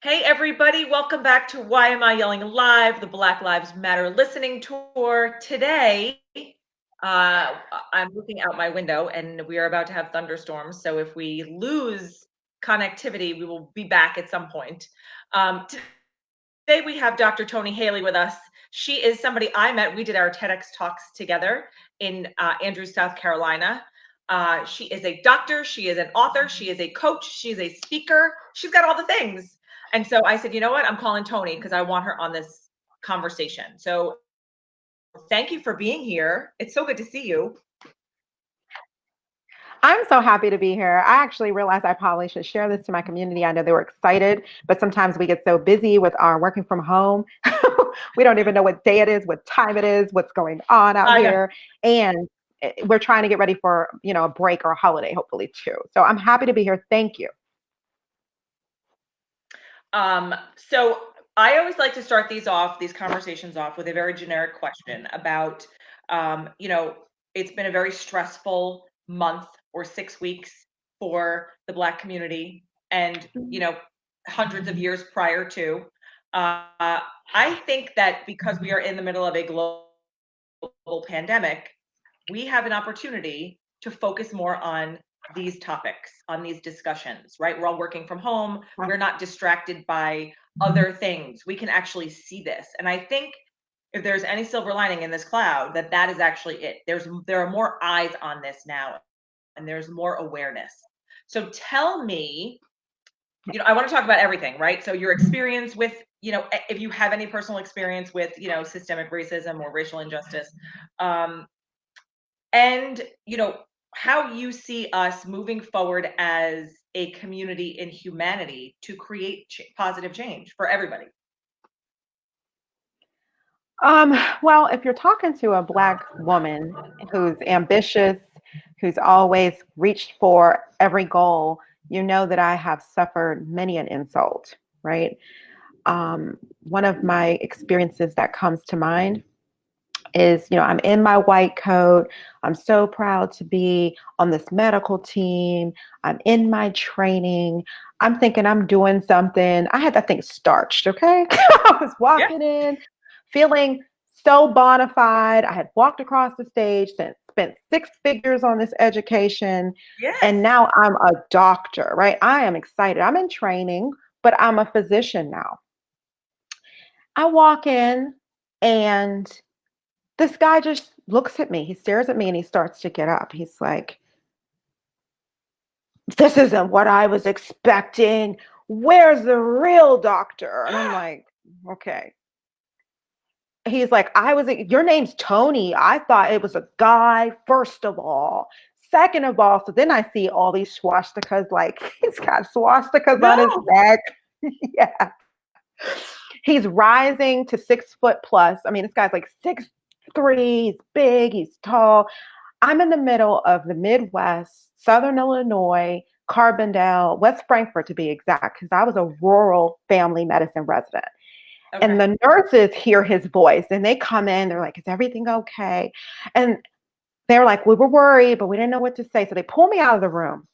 Hey, everybody, welcome back to Why Am I Yelling Live, the Black Lives Matter listening tour. Today, I'm looking out my window and we are about to have thunderstorms. So if we lose connectivity, we will be back at some point. Today, we have Dr. Toni Haley with us. She is somebody I met. We did our TEDx talks together in Andrews, South Carolina. She is a doctor, she is an author, she is a coach, she is a speaker. She's got all the things. And so I said, you know what? I'm calling Toni because I want her on this conversation. So thank you for being here. It's so good to see you. I'm so happy to be here. I actually realized I probably should share this to my community. I know they were excited, but sometimes we get so busy with our working from home. We don't even know what day it is, what time it is, what's going on out I know. here. And we're trying to get ready for, a break or a holiday, hopefully too. So I'm happy to be here. Thank you. So I always like to start these conversations off with a very generic question about, it's been a very stressful month or 6 weeks for the Black community and, hundreds of years prior to. I think that because we are in the middle of a global pandemic, we have an opportunity to focus more on these topics, on these discussions, right? We're all working from home. We're not distracted by other things. We can actually see this. And I think if there's any silver lining in this cloud, that is actually it. There are more eyes on this now and there's more awareness. So tell me, I want to talk about everything, right? So your experience with, if you have any personal experience with, systemic racism or racial injustice, um, and how you see us moving forward as a community in humanity to create positive change for everybody. Well, if you're talking to a Black woman who's ambitious, who's always reached for every goal, you know that I have suffered many an insult, right? One of my experiences that comes to mind is, I'm in my white coat. I'm so proud to be on this medical team. I'm in my training. I'm thinking I'm doing something. I had that thing starched, okay? I was Yeah. walking in feeling so bona fide. I had walked across the stage, spent six figures on this education, Yes. and now I'm a doctor, right? I am excited. I'm in training, but I'm a physician now. I walk in and this guy just looks at me. He stares at me and he starts to get up. He's like, this isn't what I was expecting. Where's the real doctor? And I'm like, okay. He's like, your name's Toni. I thought it was a guy, first of all. Second of all, so then I see all these swastikas, like he's got swastikas on his No. neck. Yeah. He's rising to 6 foot plus. I mean, this guy's like 6'3", he's big, he's tall. I'm in the middle of the Midwest, Southern Illinois, Carbondale, West Frankfort to be exact, because I was a rural family medicine resident. And Okay. the nurses hear his voice and they come in, they're like, is everything okay? And they're like, we were worried, but we didn't know what to say. So they pull me out of the room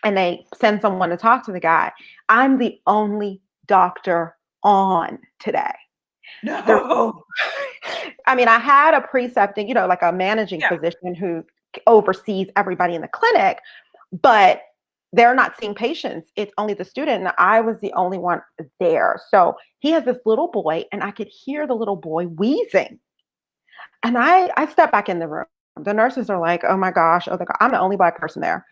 and they send someone to talk to the guy. I'm the only doctor on today. There's, No. I mean, I had a precepting, like a managing Yeah. physician who oversees everybody in the clinic, but they're not seeing patients. It's only the student. And I was the only one there. So he has this little boy, and I could hear the little boy wheezing. And I step back in the room. The nurses are like, oh my gosh, I'm the only Black person there.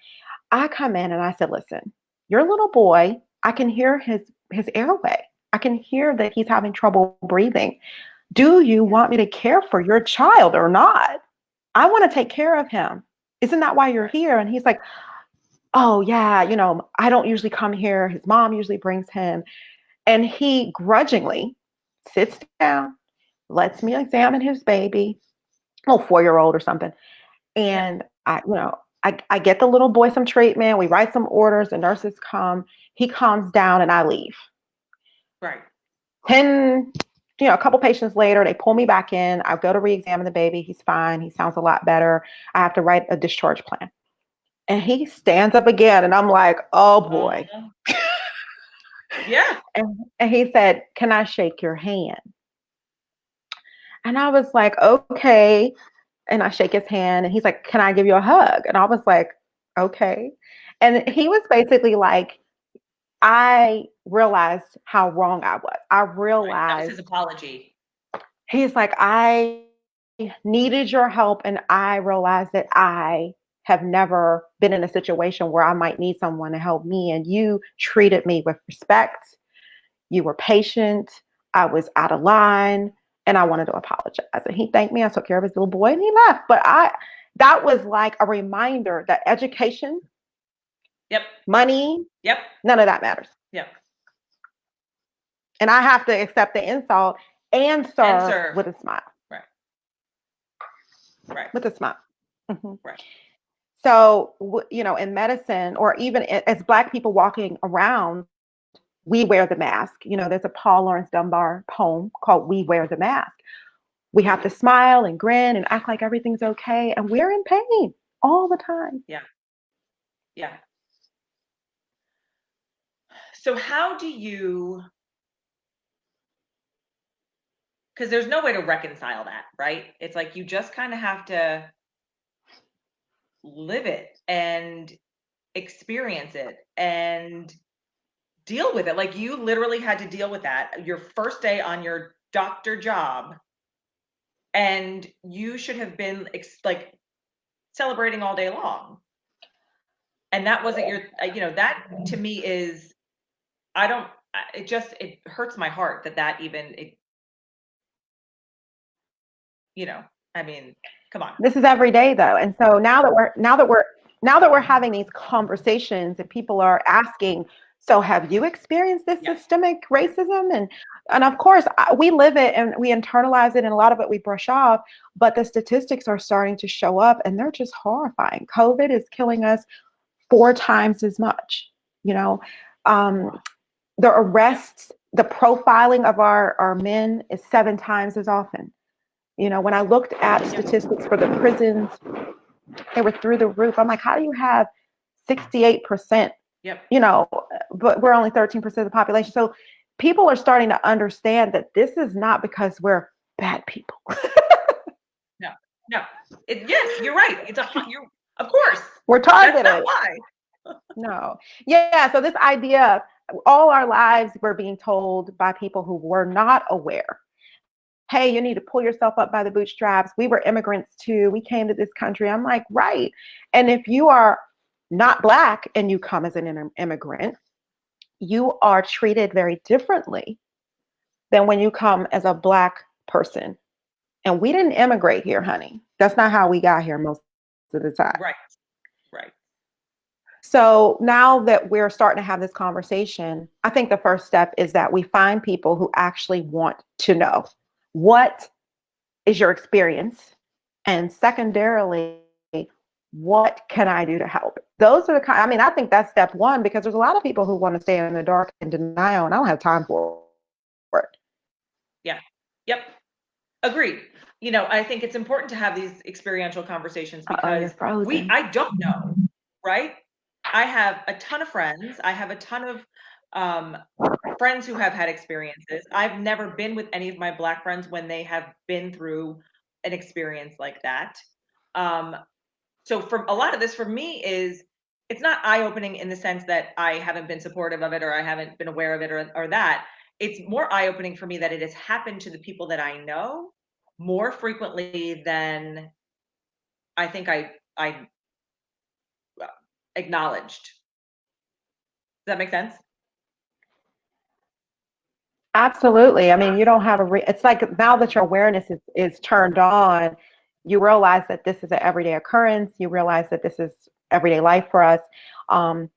I come in and I said, listen, your little boy, I can hear his airway. I can hear that he's having trouble breathing. Do you want me to care for your child or not? I want to take care of him. Isn't that why you're here? And he's like, oh, yeah, I don't usually come here. His mom usually brings him. And he grudgingly sits down, lets me examine his baby, oh, 4-year-old or something. Yeah. And I get the little boy some treatment. We write some orders. The nurses come. He calms down and I leave. Right. 10, a couple patients later, they pull me back in. I go to re-examine the baby. He's fine. He sounds a lot better. I have to write a discharge plan. And he stands up again. And I'm like, oh boy. Yeah. And he said, "Can I shake your hand?" And I was like, "Okay." And I shake his hand, and he's like, "Can I give you a hug?" And I was like, "Okay." And he was basically like, I realized how wrong I was. I Right. That was his realized, apology. he's like, I needed your help, and I realized that I have never been in a situation where I might need someone to help me. And you treated me with respect. You were patient. I was out of line, and I wanted to apologize. And he thanked me. I took care of his little boy, and he left. But that was like a reminder that education, Yep. money, Yep. none of that matters. Yep. And I have to accept the insult and And serve serve. with a smile. Right. Right. With a smile. Mhm. Right. So, in medicine, or even as Black people walking around, we wear the mask. There's a Paul Laurence Dunbar poem called "We Wear the Mask." We have to smile and grin and act like everything's okay, and we're in pain all the time. Yeah. Yeah. So how do you, because there's no way to reconcile that, right? It's like you just kind of have to live it and experience it and deal with it. Like you literally had to deal with that your first day on your doctor job, and you should have been like celebrating all day long. And that wasn't your, that to me is, I don't, it just, it hurts my heart that even, you know, I mean, come on. This is every day though. And so now that we're having these conversations and people are asking, so have you experienced this Yes. systemic racism? And of course, we live it and we internalize it, and a lot of it we brush off, but the statistics are starting to show up, and they're just horrifying. COVID is killing us 4 times as much. You know, um, the Yep. arrests, the profiling of our men is 7 times as often. When I looked at Yep. statistics for the prisons, they were through the roof. I'm like, how do you have 68%, Yep. but we're only 13% of the population. So people are starting to understand that this is not because we're bad people. No. No. Yes, you're right. You're, of course. We're That's not targeted. why. No. Yeah. So this idea, all our lives, we're being told by people who were not aware. Hey, you need to pull yourself up by the bootstraps. We were immigrants too. We came to this country. I'm like, right. And if you are not Black and you come as an immigrant, you are treated very differently than when you come as a Black person. And we didn't immigrate here, honey. That's not how we got here most of the time. Right. Right. So now that we're starting to have this conversation, I think the first step is that we find people who actually want to know, what is your experience? And secondarily, what can I do to help? Those are I think that's step one, because there's a lot of people who want to stay in the dark and denial, and I don't have time for it. Yeah. Yep. Agreed. I think it's important to have these experiential conversations Oh, you're because frozen. I don't know, right? I have a ton of friends. I have a ton of um, friends who have had experiences. I've never been with any of my Black friends when they have been through an experience like that. Um, so for a lot of this for me is, it's not eye-opening in the sense that I haven't been supportive of it or I haven't been aware of it or that. It's more eye-opening for me that it has happened to the people that I know more frequently than I think I acknowledged. Does that make sense? Absolutely. I mean, you don't have it's like now that your awareness is turned on, you realize that this is an everyday occurrence. You realize that this is everyday life for us. Um,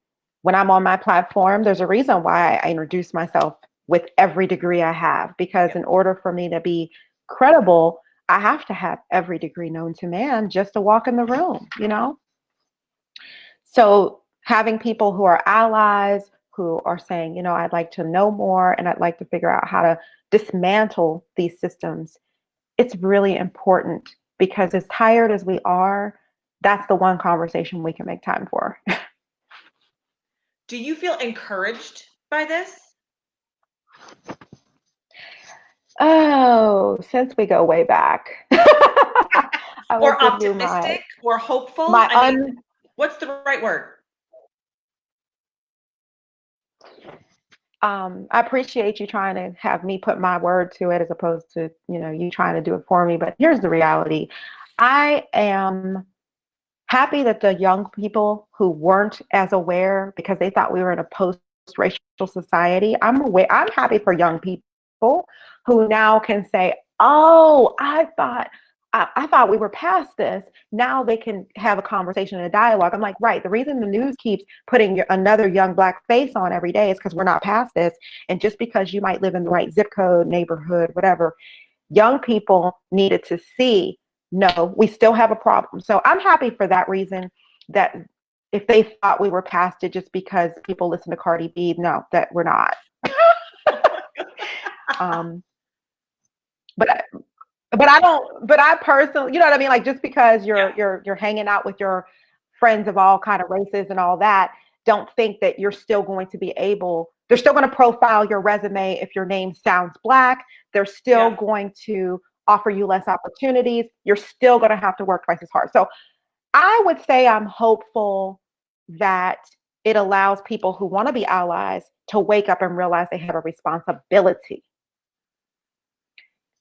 when I'm on my platform, there's a reason why I introduce myself with every degree I have, because Yep. in order for me to be credible, I have to have every degree known to man just to walk in the room. So having people who are allies, who are saying, I'd like to know more and I'd like to figure out how to dismantle these systems, it's really important, because as tired as we are, that's the one conversation we can make time for. Do you feel encouraged by this? Oh, since we go way back, I will Or give you my optimistic or hopeful? my I mean, un what's the right word? I appreciate you trying to have me put my word to it as opposed to, you trying to do it for me. But here's the reality. I am happy that the young people who weren't as aware because they thought we were in a post-racial society, I'm aware, I'm happy for young people who now can say, oh, I thought we were past this. Now they can have a conversation and a dialogue. I'm like, right. The reason the news keeps putting another young black face on every day is because we're not past this. And just because you might live in the right zip code, neighborhood, whatever, young people needed to see, no, we still have a problem. So I'm happy for that reason that if they thought we were past it just because people listen to Cardi B, no, that we're not. Um, but but I don't. But I personally, you know what I mean. Like just because Yeah. you're hanging out with your friends of all kind of races and all that, don't think that you're still going to be able. They're still going to profile your resume if your name sounds black. They're still Yeah. going to offer you less opportunities. You're still going to have to work twice as hard. So I would say I'm hopeful that it allows people who want to be allies to wake up and realize they have a responsibility.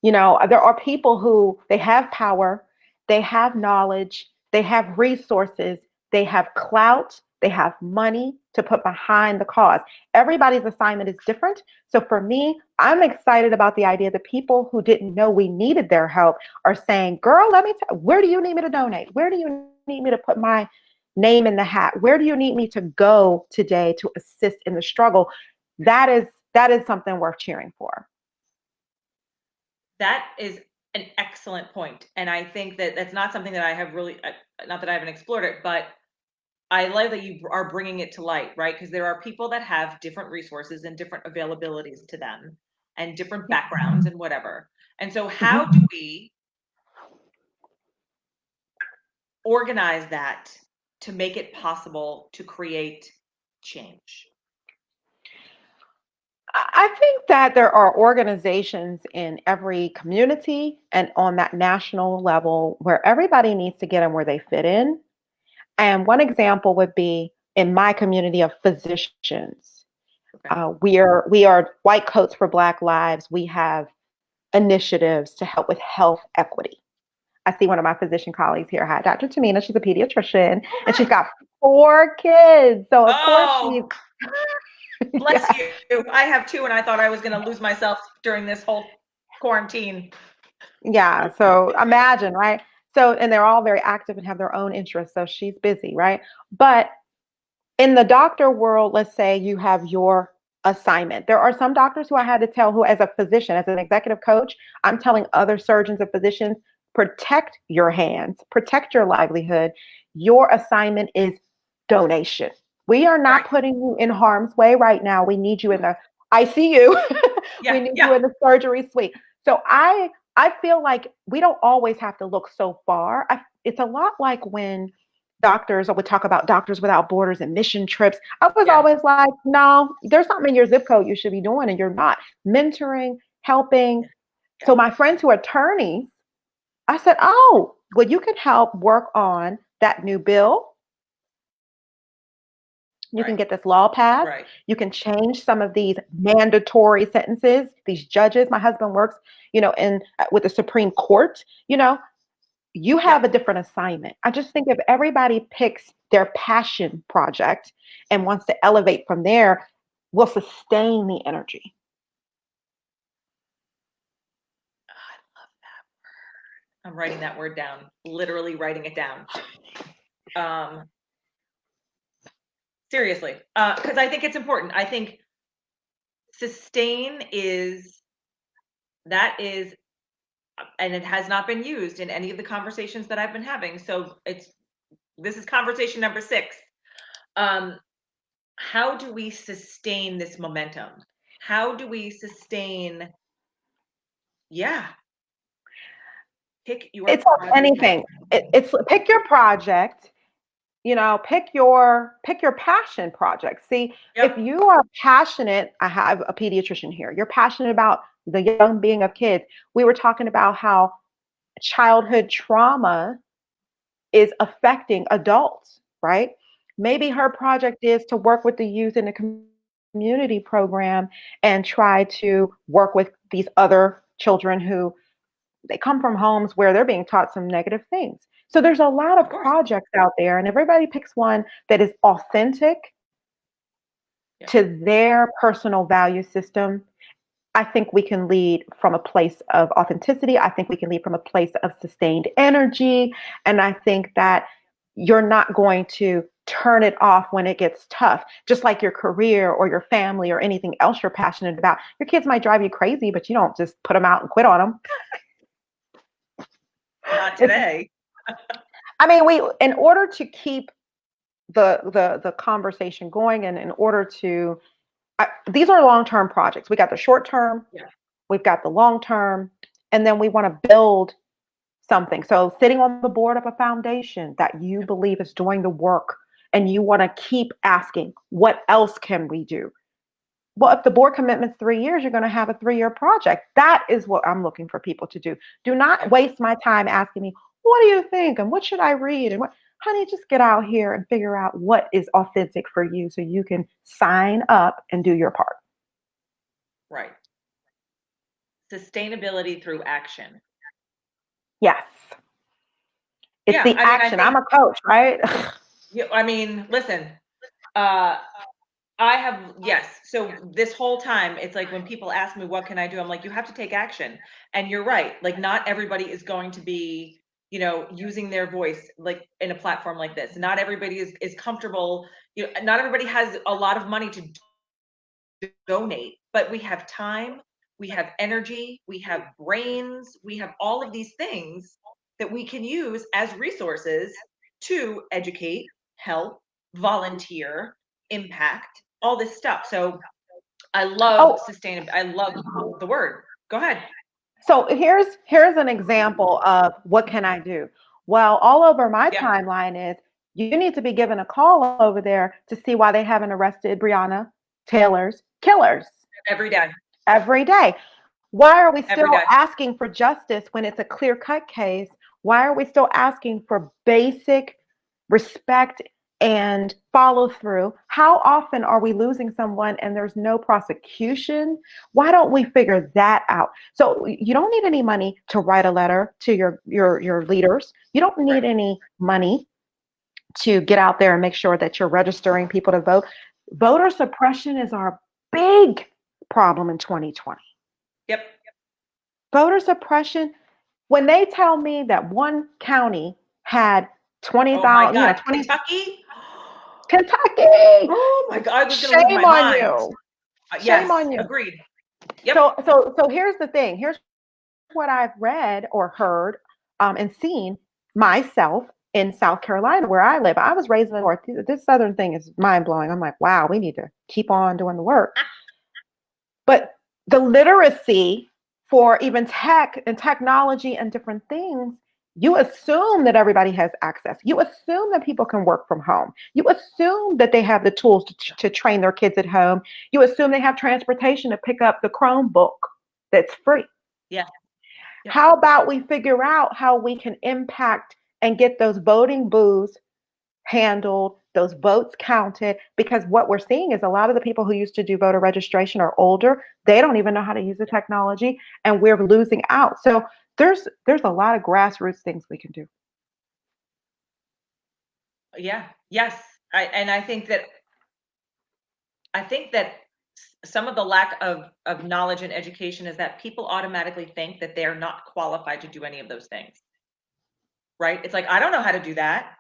There are people who they have power, they have knowledge, they have resources, they have clout, they have money to put behind the cause. Everybody's assignment is different. So for me, I'm excited about the idea that people who didn't know we needed their help are saying, girl, let me tell, where do you need me to donate? Where do you need me to put my name in the hat? Where do you need me to go today to assist in the struggle? That is something worth cheering for. That is an excellent point, and I think that that's not something that I have really not that I haven't explored it, but I love that you are bringing it to light, right? Because there are people that have different resources and different availabilities to them and different backgrounds and whatever. And so how do Mhm. we organize that to make it possible to create change? I think that there are organizations in every community and on that national level where everybody needs to get in where they fit in. And one example would be in my community of physicians. Okay. We are White Coats for Black Lives. We have initiatives to help with health equity. I see one of my physician colleagues here. Hi, Dr. Tamina. She's a pediatrician Oh, and she's nice. got 4 kids. So of course she's Oh, bless yeah. you. I have two, and I thought I was going to lose myself during this whole quarantine. Yeah, so imagine, right? So, and they're all very active and have their own interests. So she's busy, right? But in the doctor world, let's say you have your assignment. There are some doctors who I had to tell who, as a physician, as an executive coach, I'm telling other surgeons and physicians, protect your hands, protect your livelihood. Your assignment is donation. We are Right. not putting you in harm's way right now. We need you in the ICU. We Yeah. need you Yeah. in the surgery suite. So I feel like we don't always have to look so far. It's a lot like when doctors, I would talk about Doctors Without Borders and mission trips. I was Yeah. always like, no, there's something in your zip code you should be doing, and you're not mentoring, helping. Yeah. So my friends who are attorneys, I said, oh, well, you can help work on that new bill. You can Right. get this law passed. Right. You can change some of these mandatory sentences. These judges, my husband works, in with the Supreme Court. You Yep. have a different assignment. I just think if everybody picks their passion project and wants to elevate from there, we'll sustain the energy. I'm writing that word down, literally writing it down. Um, seriously, because I think it's important. I think sustain is that is, and it has not been used in any of the conversations that I've been having. So this is conversation number 6. Um, how do we sustain this momentum? How do we sustain? Yeah, pick your It's like project. anything. It's pick your project pick your passion project. See, if Yep. you are passionate, I have a pediatrician here. You're passionate about the young being of kids. We were talking about how childhood trauma is affecting adults, right? Maybe her project is to work with the youth in the community program and try to work with these other children who they come from homes where they're being taught some negative things. So there's a lot of Of course. projects out there, and everybody picks one that is authentic Yeah. to their personal value system. I think we can lead from a place of authenticity. I think we can lead from a place of sustained energy. And I think that you're not going to turn it off when it gets tough, just like your career or your family or anything else you're passionate about. Your kids might drive you crazy, but you don't just put them out and quit on them. Not It's, today. I mean, in order to keep the conversation going and in order to, these are long-term projects. We got the short term, Yeah. we've got the long term, and then we want to build something. So sitting on the board of a foundation that you Yep. believe is doing the work and you want to keep asking, what else can we do? Well, if the board commitment's 3 years, you're going to have a 3-year project. That is what I'm looking for people to do. Do not Yep. waste my time asking me, what do you think? And what should I read? And what, honey, just get out here and figure out what is authentic for you so you can sign up and do your part. Right. Sustainability through action. Yes. It's Yeah. the I mean, I action. I'm think, a coach, right? yeah, I mean, listen, uh, I have, yes. So this whole time, it's like when people ask me, what can I do? I'm like, you have to take action. And you're right. Like, not everybody is going to be, using their voice like in a platform like this. Not everybody is comfortable. Not everybody has a lot of money to donate, but we have time, we have energy, we have brains, we have all of these things that we can use as resources to educate, help, volunteer, impact, all this stuff. So I love Oh, sustainability. I love the word. Go ahead. so here's an example of what can I do? Well, all over my Yeah. timeline is you need to be given a call over there to see why they haven't arrested Breonna Taylor's killers Every day. every day. Why are we Every still day. asking for justice when it's a clear cut case? Why are we still asking for basic respect and follow through? How often are we losing someone and there's no prosecution? Why don't we figure that out? So you don't need any money to write a letter to your leaders. You don't Right. need any money to get out there and make sure that you're registering people to vote. Voter suppression is our big problem in 2020. Yep. Voter suppression, when they tell me that one county had Oh my 20,000, God. 20, Kentucky. Kentucky, Oh my God. I was going to lose shame my on mind. you. Shame Yes. on you. Agreed. Yep. So here's the thing. Here's what I've read or heard and seen myself in South Carolina, where I live. I was raised in the North. This Southern thing is mind blowing. I'm like, wow, we need to keep on doing the work. But the literacy for even tech and technology and different things, you assume that everybody has access. You assume that people can work from home. You assume that they have the tools to train their kids at home. You assume they have transportation to pick up the Chromebook that's free. Yeah. Yep. How about we figure out how we can impact and get those voting booths handled, those votes counted, because what we're seeing is a lot of the people who used to do voter registration are older. They don't even know how to use the technology, and we're losing out. So there's a lot of grassroots things we can do. Yeah. Yes. And I think that some of the lack of knowledge and education is that people automatically think that they're not qualified to do any of those things, right? It's like, I don't know how to do that.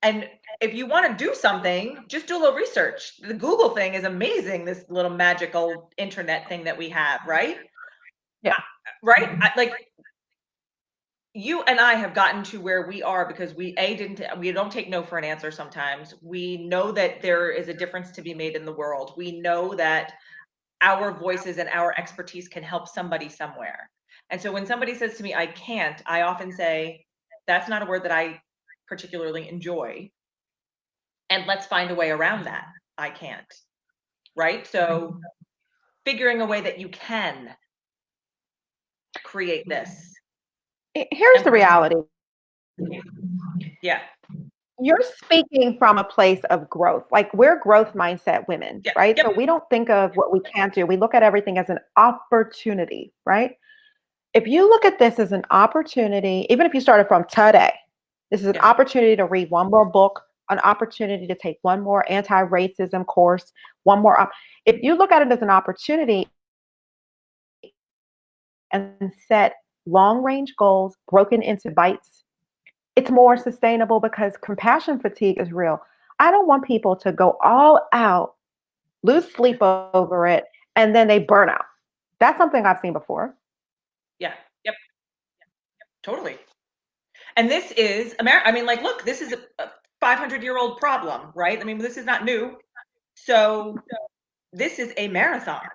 And if you want to do something, just do a little research. The Google thing is amazing, this little magical internet thing that we have, right? Yeah. Right? Like, you and I have gotten to where we are because we don't take no for an answer sometimes. We know that there is a difference to be made in the world. We know that our voices and our expertise can help somebody somewhere. And so when somebody says to me, I can't, I often say, that's not a word that I particularly enjoy. and let's find a way around that. I can't, right? So figuring a way that you can create this Here's and the reality. yeah, You're speaking from a place of growth. Like we're growth mindset women, yeah, right? yep, So we don't think of what we can't do. We look at everything as an opportunity, right? If you look at this as an opportunity, even if you started from today, this is an yeah, opportunity to read one more book, an opportunity to take one more anti-racism course, one more. If you look at it as an opportunity and set long range goals broken into bites, it's more sustainable because compassion fatigue is real. I don't want people to go all out, lose sleep over it, and then they burn out. That's something I've seen before. yeah, yep, totally. And this is America. I mean, like, look, this is a 500-year-old problem, right? I mean, this is not new. So this is a marathon.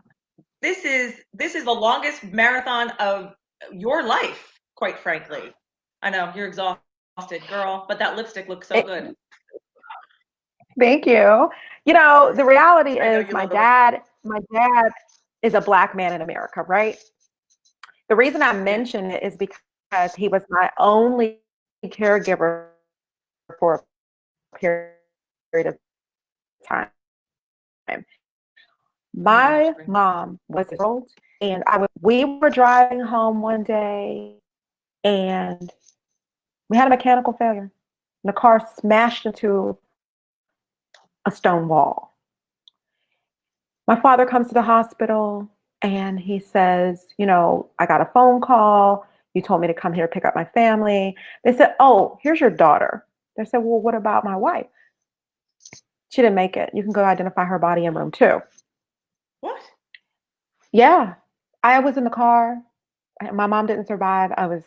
This is the longest marathon of your life, quite frankly. I know you're exhausted, girl, but that lipstick looks so It, good. Thank you. You know, the reality I know is you love the lipstick. my dad is a black man in America, right? The reason I Yeah. mention it is because he was my only caregiver for a period of time. Oh my gosh, My great. mom was old, and we were driving home one day and we had a mechanical failure. The car smashed into a stone wall. My father comes to the hospital and he says, you know, I got a phone call. You told me to come here to pick up my family. They said, oh, here's your daughter. They said, well, what about my wife? She didn't make it. You can go identify her body in room 2. What? Yeah. I was in the car. My mom didn't survive. I was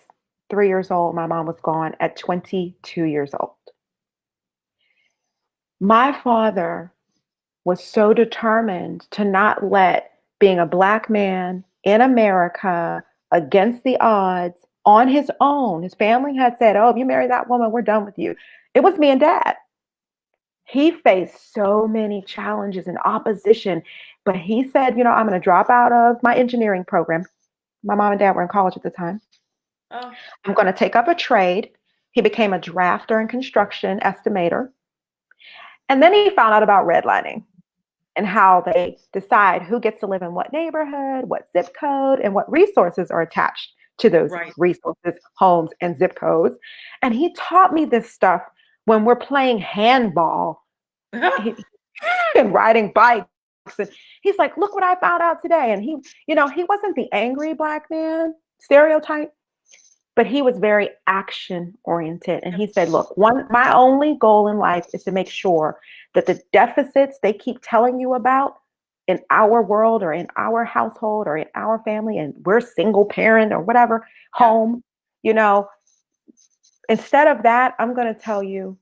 3 years old. My mom was gone at 22 years old. My father was so determined to not let being a black man in America against the odds on his own. His family had said, oh, if you marry that woman, we're done with you. It was me and dad. He faced so many challenges and opposition, but he said, you know, I'm going to drop out of my engineering program. My mom and dad were in college at the time. Oh, I'm going to take up a trade. He became a drafter and construction estimator. And then he found out about redlining and how they decide who gets to live in what neighborhood, what zip code, and what resources are attached to those right. resources, homes, and zip codes. And he taught me this stuff when we're playing handball and riding bikes. And he's like, look what I found out today. And he, you know, he wasn't the angry black man stereotype, but he was very action oriented. And he said, look, my only goal in life is to make sure that the deficits they keep telling you about in our world or in our household or in our family, and we're single parent or whatever, Yeah. home, you know, instead of that, I'm going to tell you,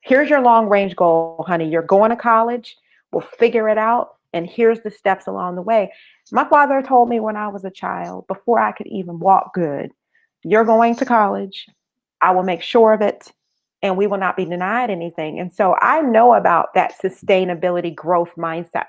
here's your long range goal, honey. You're going to college. We'll figure it out. And here's the steps along the way. My father told me when I was a child, before I could even walk good, you're going to college. I will make sure of it. And we will not be denied anything. And so I know about that sustainability growth mindset.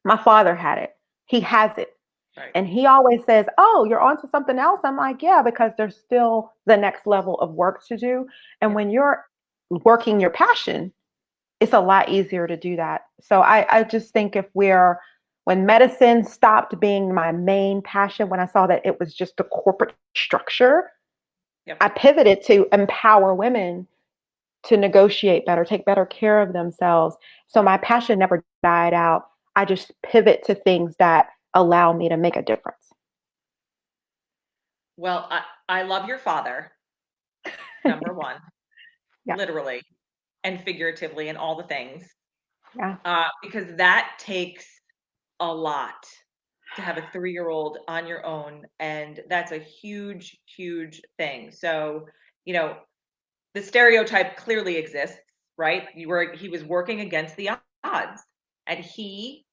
My father had it. He has it. Right. And he always says, oh, you're on to something else. I'm like, yeah, because there's still the next level of work to do. And Yeah. when you're working your passion, it's a lot easier to do that. So I just think when medicine stopped being my main passion, when I saw that it was just the corporate structure, Yep. I pivoted to empower women to negotiate better, take better care of themselves. So my passion never died out. I just pivot to things that allow me to make a difference. Well, I love your father, number one, Yeah. literally and figuratively and all the things, Yeah. because that takes a lot to have a 3-year-old on your own, and that's a huge, huge thing. So, you know, the stereotype clearly exists, right? He was working against the odds, and he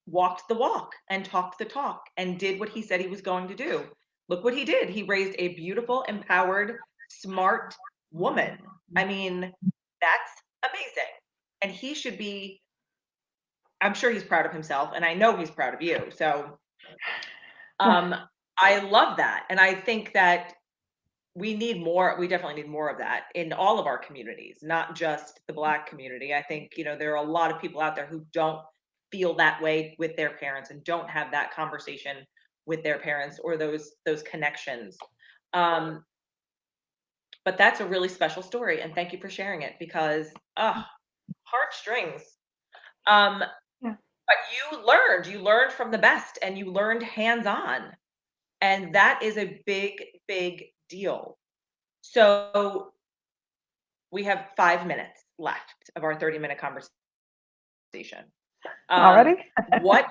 walked the walk and talked the talk and did what he said he was going to do. Look what he did. He raised a beautiful, empowered, smart woman. I mean, that's amazing. And he should be, I'm sure he's proud of himself, and I know he's proud of you. So um, I love that. And I think that we need more, we definitely need more of that in all of our communities, not just the Black community. I think, there are a lot of people out there who don't feel that way with their parents and don't have that conversation with their parents or those connections. Um, but that's a really special story, and thank you for sharing it because, heartstrings. Um, Yeah. but you learned from the best and you learned hands-on. And that is a big, big deal. So we have 5 minutes left of our 30-minute conversation. Um, Already? what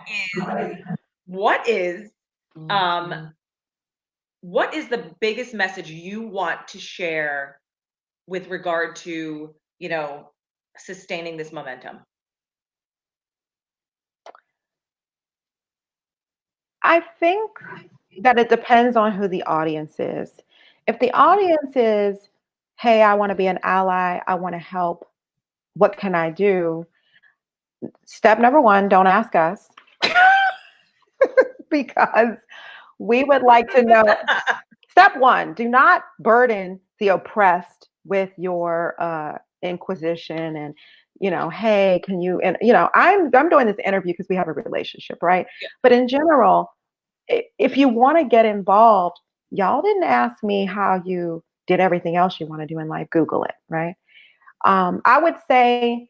what is um, what is the biggest message you want to share with regard to, sustaining this momentum? I think that it depends on who the audience is. If the audience is, hey, I want to be an ally, I want to help, what can I do? Step number one, don't ask us because we would like to know. Step one, do not burden the oppressed with your inquisition and, hey, can you, and, I'm doing this interview because we have a relationship, right? Yeah. But in general, if you want to get involved, y'all didn't ask me how you did everything else you want to do in life. Google it, right? I would say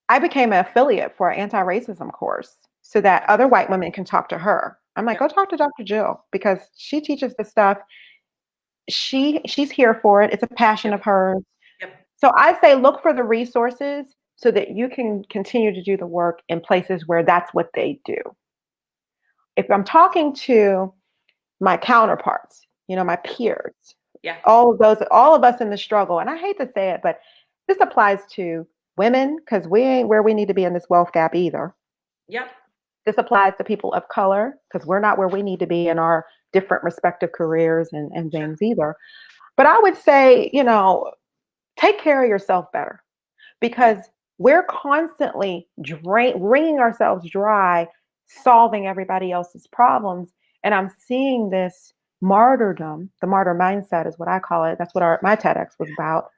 I became an affiliate for an anti-racism course so that other white women can talk to her. I'm like, Yep. go talk to Dr. Jill because she teaches this stuff. She's here for it. It's a passion Yep. of hers. Yep. So I say look for the resources so that you can continue to do the work in places where that's what they do. If I'm talking to my counterparts, my peers, Yeah. all of us in the struggle. And I hate to say it, but this applies to women because we ain't where we need to be in this wealth gap either. Yep. This applies to people of color because we're not where we need to be in our different respective careers and Sure. things either. But I would say, take care of yourself better Yeah. because we're constantly wringing ourselves dry, solving everybody else's problems. And I'm seeing this martyrdom, the martyr mindset is what I call it. That's what my TEDx was about.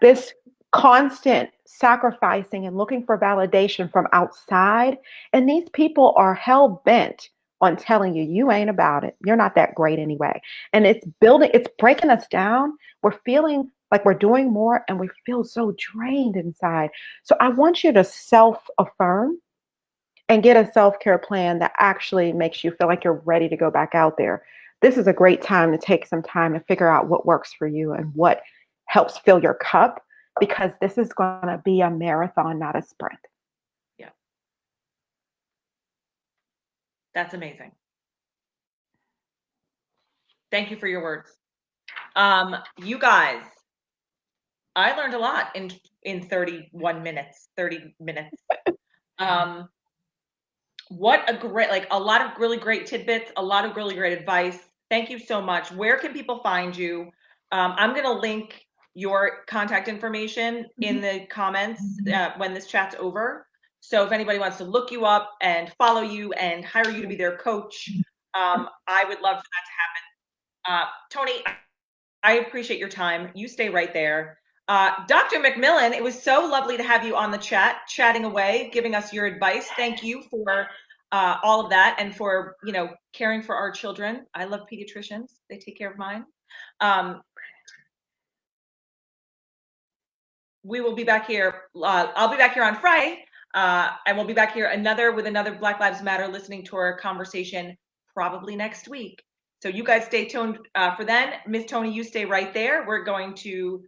This constant sacrificing and looking for validation from outside. And these people are hell bent on telling you, you ain't about it. You're not that great anyway. And it's breaking us down. We're feeling like we're doing more and we feel so drained inside. So I want you to self affirm and get a self care plan that actually makes you feel like you're ready to go back out there. This is a great time to take some time to figure out what works for you and what helps fill your cup because this is going to be a marathon, not a sprint. Yeah. That's amazing. Thank you for your words. You guys, I learned a lot in 31 minutes, 30 minutes. Um, what a great, like a lot of really great tidbits, a lot of really great advice. Thank you so much. Where can people find you? I'm going to link your contact information in the comments when this chat's over. So if anybody wants to look you up and follow you and hire you to be their coach, I would love for that to happen. Toni, I appreciate your time. You stay right there. Dr. McMillan, it was so lovely to have you on the chatting away, giving us your advice. Thank you for all of that and for, caring for our children. I love pediatricians. They take care of mine. Um, we will be back here. I'll be back here on Friday, and we'll be back here with another Black Lives Matter listening to our conversation probably next week. So you guys stay tuned for then. Miss Toni, you stay right there. We're going to